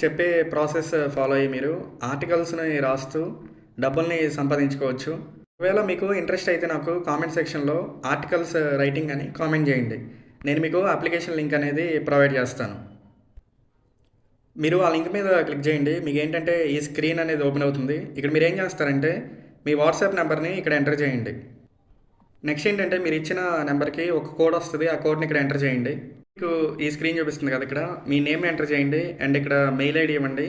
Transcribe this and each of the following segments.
చెప్పే process follow అయ్యి మీరు ఆర్టికల్స్‌ని రాస్తూ డబ్బుల్ని సంపాదించుకోవచ్చు. ఒకవేళ మీకు ఇంట్రెస్ట్ అయితే నాకు కామెంట్ సెక్షన్‌లో ఆర్టికల్స్ రైటింగ్ అని కామెంట్ చేయండి. నేను మీకు అప్లికేషన్ లింక్ అనేది ప్రొవైడ్ చేస్తాను. మీరు ఆ లింక్ మీద క్లిక్ చేయండి. మీకేంటంటే ఈ స్క్రీన్ అనేది ఓపెన్ అవుతుంది. ఇక్కడ మీరేం చేస్తారంటే మీ వాట్సాప్ నెంబర్‌ని ఇక్కడ ఎంటర్ చేయండి. నెక్స్ట్ ఏంటంటే మీరు ఇచ్చిన నెంబర్‌కి ఒక కోడ్ వస్తది. ఆ కోడ్‌ని ఇక్కడ ఎంటర్ చేయండి. మీకు ఈ స్క్రీన్ చూపిస్తుంది కదా! ఇక్కడ మీ నేమ్ ఎంటర్ చేయండి అండ్ ఇక్కడ మెయిల్ ఐడీ ఇవ్వండి.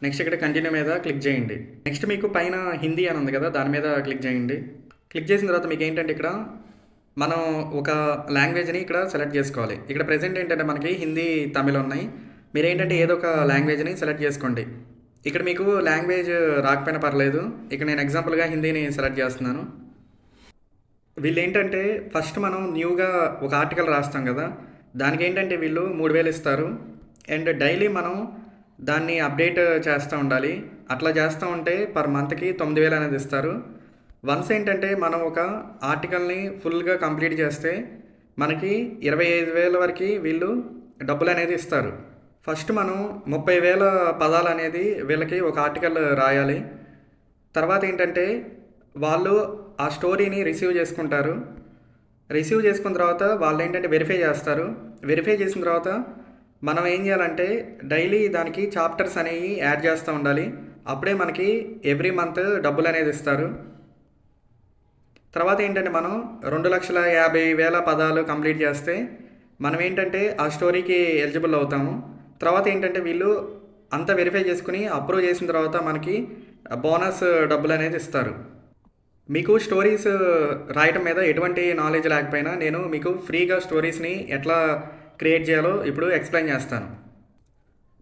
నెక్స్ట్ ఇక్కడ కంటిన్యూ మీద క్లిక్ చేయండి. నెక్స్ట్ మీకు పైన హిందీ అని ఉంది కదా! దాని మీద క్లిక్ చేయండి. క్లిక్ చేసిన తర్వాత మీకు ఏంటంటే ఇక్కడ మనం ఒక లాంగ్వేజ్‌ని ఇక్కడ సెలెక్ట్ చేసుకోవాలి. ఇక్కడ ప్రెజెంట్ ఏంటంటే మనకి హిందీ, తమిళ్ ఉన్నాయి. మీరేంటంటే ఏదో ఒక లాంగ్వేజ్‌ని సెలెక్ట్ చేసుకోండి. ఇక్కడ మీకు లాంగ్వేజ్ రాకపోయినా పర్లేదు. ఇక్కడ నేను ఎగ్జాంపుల్‌గా హిందీని సెలెక్ట్ చేస్తున్నాను. వీళ్ళేంటంటే ఫస్ట్ మనం న్యూగా ఒక ఆర్టికల్ రాస్తాం కదా! దానికేంటంటే వీళ్ళు 3000 ఇస్తారు. అండ్ డైలీ మనం దాన్ని అప్డేట్ చేస్తూ ఉండాలి. అట్లా చేస్తూ ఉంటే పర్ మంత్‌కి 9000 అనేది ఇస్తారు. వన్స్ ఏంటంటే మనం ఒక ఆర్టికల్‌ని ఫుల్‌గా కంప్లీట్ చేస్తే మనకి 25,000 వరకి వీళ్ళు డబ్బులనేది ఇస్తారు. ఫస్ట్ మనం 30,000 పదాలనేది వీళ్ళకి ఒక ఆర్టికల్ రాయాలి. తర్వాత ఏంటంటే వాళ్ళు ఆ స్టోరీని రిసీవ్ చేసుకుంటారు. రిసీవ్ చేసుకున్న తర్వాత వాళ్ళేంటంటే వెరిఫై చేస్తారు. వెరిఫై చేసిన తర్వాత మనం ఏం చేయాలంటే డైలీ దానికి చాప్టర్స్ అనేవి యాడ్ చేస్తూ ఉండాలి. అప్పుడే మనకి ఎవ్రీ మంత్ డబ్బులనేది ఇస్తారు. తర్వాత ఏంటంటే మనం 2,50,000 పదాలు కంప్లీట్ చేస్తే మనం ఏంటంటే ఆ స్టోరీకి ఎలిజిబుల్ అవుతాము. తర్వాత ఏంటంటే వీళ్ళు అంతా వెరిఫై చేసుకుని అప్రూవ్ చేసిన తర్వాత మనకి బోనస్ డబ్బులనేది ఇస్తారు. మీకు స్టోరీస్ రాయటం మీద ఎటువంటి నాలెడ్జ్ లేకపోయినా నేను మీకు ఫ్రీగా స్టోరీస్‌ని ఎట్లా క్రియేట్ చేయాలో ఇప్పుడు ఎక్స్‌ప్లెయిన్ చేస్తాను.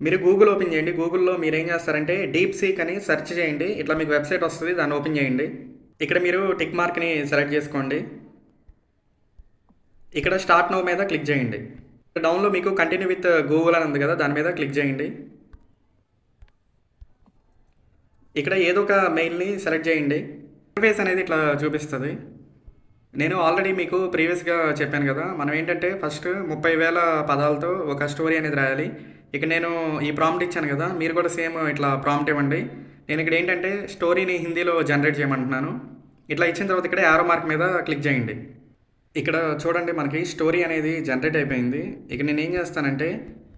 మీరు గూగుల్ ఓపెన్ చేయండి. గూగుల్‌లో మీరేం చేస్తారంటే డీప్ సీక్ అని సెర్చ్ చేయండి. ఇట్లా మీకు వెబ్‌సైట్ వస్తది. దాన్ని ఓపెన్ చేయండి. ఇక్కడ మీరు టిక్ మార్క్‌ని సెలెక్ట్ చేసుకోండి. ఇక్కడ స్టార్ట్ నౌ మీద క్లిక్ చేయండి. డౌన్‌లో మీకు కంటిన్యూ విత్ గూగుల్ అని ఉంది కదా! దాని మీద క్లిక్ చేయండి. ఇక్కడ ఏదో ఒక మెయిల్‌ని సెలెక్ట్ చేయండి. ఇంటర్ఫేస్ అనేది ఇట్లా చూపిస్తది. నేను ఆల్రెడీ మీకు ప్రీవియస్‌గా చెప్పాను కదా! మనం ఏంటంటే ఫస్ట్ 30,000 పదాలతో ఒక స్టోరీ అనేది రాయాలి. ఇక నేను ఈ ప్రాంప్ట్ ఇచ్చాను కదా! మీరు కూడా సేమ్ ఇట్లా ప్రాంప్ట్ ఇవ్వండి. నేను ఇక్కడ ఏంటంటే స్టోరీని హిందీలో జనరేట్ చేయమంటున్నాను. ఇట్లా ఇచ్చిన తర్వాత ఇక్కడ యారో మార్క్ మీద క్లిక్ చేయండి. ఇక్కడ చూడండి మనకి స్టోరీ అనేది జనరేట్ అయిపోయింది. ఇక నేను ఏం చేస్తానంటే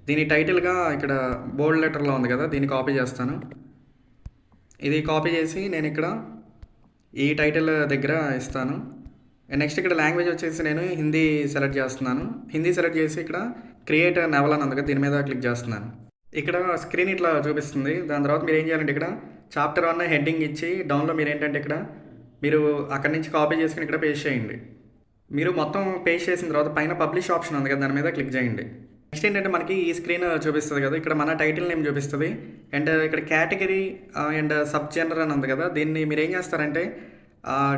దీని టైటిల్‌గా ఇక్కడ బోల్డ్ లెటర్‌లో ఉంది కదా! దీన్ని కాపీ చేస్తాను. ఇది కాపీ చేసి నేను ఇక్కడ ఈ టైటిల్ దగ్గర ఇస్తాను. నెక్స్ట్ ఇక్కడ లాంగ్వేజ్ వచ్చేసి నేను హిందీ సెలెక్ట్ చేస్తున్నాను. హిందీ సెలెక్ట్ చేసి ఇక్కడ క్రియేట్ నవల అని ఉంది కదా! దీని మీద క్లిక్ చేస్తున్నాను. ఇక్కడ స్క్రీన్ ఇట్లా చూపిస్తుంది. దాని తర్వాత మీరు ఏం చేయాలంటే ఇక్కడ చాప్టర్ 1 హెడ్డింగ్ ఇచ్చి డౌన్‌లో మీరేంటంటే ఇక్కడ మీరు అక్కడి నుంచి కాపీ చేసుకొని ఇక్కడ పేస్ట్ చేయండి. మీరు మొత్తం పేస్ట్ చేసిన తర్వాత పైన పబ్లిష్ ఆప్షన్ ఉంది కదా! దాని మీద క్లిక్ చేయండి. నెక్స్ట్ ఏంటంటే మనకి ఈ స్క్రీన్ చూపిస్తుంది కదా! ఇక్కడ మన టైటిల్ నేమ్ చూపిస్తుంది. అండ్ ఇక్కడ కేటగిరీ అండ్ సబ్ జనరల్ అని ఉంది కదా! దీన్ని మీరు ఏం చేస్తారంటే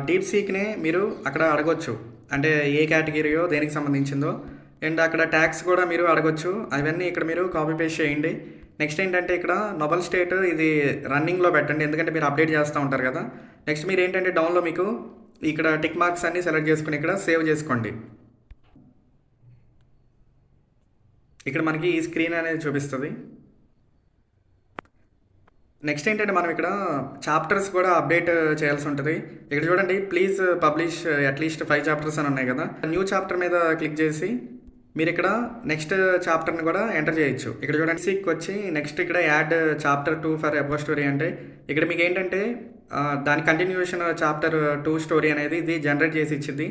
డీప్ సీక్‌నే మీరు అక్కడ అడగొచ్చు. అంటే ఏ కేటగిరీయో దేనికి సంబంధించిందో అండ్ అక్కడ ట్యాగ్స్ కూడా మీరు అడగొచ్చు. అవన్నీ ఇక్కడ మీరు కాపీ పేస్ట్ చేయండి. నెక్స్ట్ ఏంటంటే ఇక్కడ నోబెల్ స్టేట్ ఇది రన్నింగ్‌లో పెట్టండి. ఎందుకంటే మీరు అప్డేట్ చేస్తూ ఉంటారు కదా! నెక్స్ట్ మీరు ఏంటంటే డౌన్‌లో మీకు ఇక్కడ టిక్ మార్క్స్ అన్నీ సెలెక్ట్ చేసుకొని ఇక్కడ సేవ్ చేసుకోండి. ఇక్కడ మనకి ఈ స్క్రీన్ అనేది చూపిస్తుంది. నెక్స్ట్ ఏంటంటే మనం ఇక్కడ చాప్టర్స్ కూడా అప్డేట్ చేయాల్సి ఉంటుంది. ఇక్కడ చూడండి ప్లీజ్ పబ్లిష్ అట్లీస్ట్ 5 చాప్టర్స్ అని ఉన్నాయి కదా! న్యూ చాప్టర్ మీద క్లిక్ చేసి మీరు ఇక్కడ నెక్స్ట్ చాప్టర్ని కూడా ఎంటర్ చేయొచ్చు. ఇక్కడ చూడండి సీక్ వచ్చి నెక్స్ట్ ఇక్కడ add chapter 2 for above story అంటే ఇక్కడ మీకు ఏంటంటే దాని కంటిన్యూషన్ చాప్టర్ 2 స్టోరీ అనేది ఇది జనరేట్ చేసి ఇచ్చింది.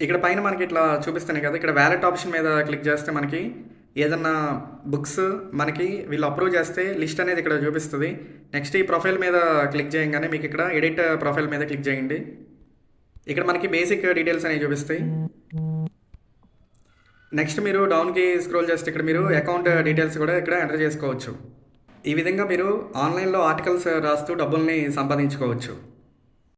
ఇక్కడ పైన మనకి ఇట్లా చూపిస్తున్నాయి కదా! ఇక్కడ వ్యాలెట్ ఆప్షన్ మీద క్లిక్ చేస్తే మనకి ఏదన్నా బుక్స్ మనకి వీళ్ళు అప్రూవ్ చేస్తే లిస్ట్ అనేది ఇక్కడ చూపిస్తుంది. నెక్స్ట్ ఈ ప్రొఫైల్ మీద క్లిక్ చేయగానే మీకు ఇక్కడ ఎడిట్ ప్రొఫైల్ మీద క్లిక్ చేయండి. ఇక్కడ మనకి బేసిక్ డీటెయిల్స్ అనేవి చూపిస్తాయి. నెక్స్ట్ మీరు డౌన్కి స్క్రోల్ చేస్తే ఇక్కడ మీరు అకౌంట్ డీటెయిల్స్ కూడా ఇక్కడ ఎంటర్ చేసుకోవచ్చు. ఈ విధంగా మీరు ఆన్లైన్లో ఆర్టికల్స్ రాస్తూ డబ్బుల్ని సంపాదించుకోవచ్చు.